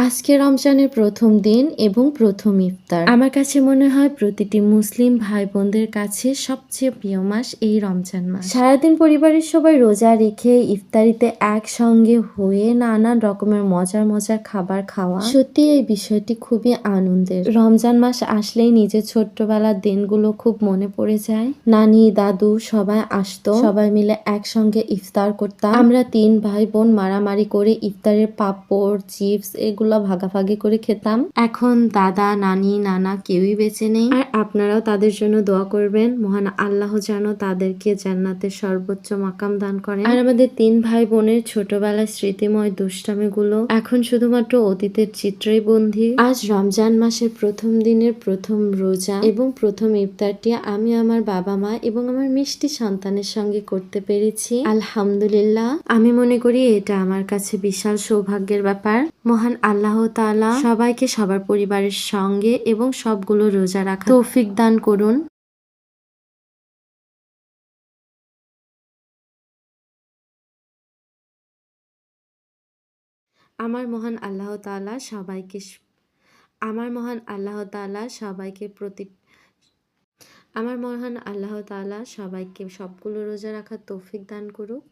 আজকে রমজানের প্রথম দিন এবং প্রথম ইফতার। আমার কাছে মনে হয় প্রতিটি মুসলিম ভাই বোনদের কাছে সবচেয়ে প্রিয় মাস এই রমজান মাস। সারাদিন পরিবারের সবাই রোজা রেখে ইফতারিতে একসঙ্গে হয়ে নানান রকমের মজার মজার খাবার খাওয়া, সত্যি এই বিষয়টি খুবই আনন্দের। রমজান মাস আসলেই নিজের ছোট্টবেলার দিনগুলো খুব মনে পড়ে যায়। নানি দাদু সবাই আসতো, সবাই মিলে একসঙ্গে ইফতার করতাম। আমরা 3 ভাই বোন মারামারি করে ইফতারের পাপড় চিপস এগুলো ভাগাভাগি করে খেতাম। এখন দাদা নানি নানা কেউই বেঁচে নেই। আর আপনারাও তাদের জন্য দোয়া করবেন, মহান আল্লাহ যেন তাদেরকে জান্নাতের সর্বোচ্চ মাকাম দান করেন। আর আমাদের 3 ভাই বোনের ছোটবেলার স্মৃতিময় দুষ্টামিগুলো এখন শুধুমাত্র অতীতের চিত্রেই বন্দী। আজ রমজান মাসের প্রথম দিনের প্রথম রোজা এবং প্রথম ইফতারটি আমি আমার বাবা মা এবং আমার মিষ্টি সন্তানের সঙ্গে করতে পেরেছি। আলহামদুলিল্লাহ, আমি মনে করি এটা আমার কাছে বিশাল সৌভাগ্যের ব্যাপার। মহান আল্লাহ তাআলা সবাইকে সবার পরিবারের সঙ্গে এবং সবগুলো রোজা রাখার তৌফিক দান করুন। আমার মহান আল্লাহ তাআলা সবাইকে আমার মহান আল্লাহ তাআলা সবাইকে প্রতি আমার মহান আল্লাহ তাআলা সবাইকে সবগুলো রোজা রাখার তৌফিক দান করুক।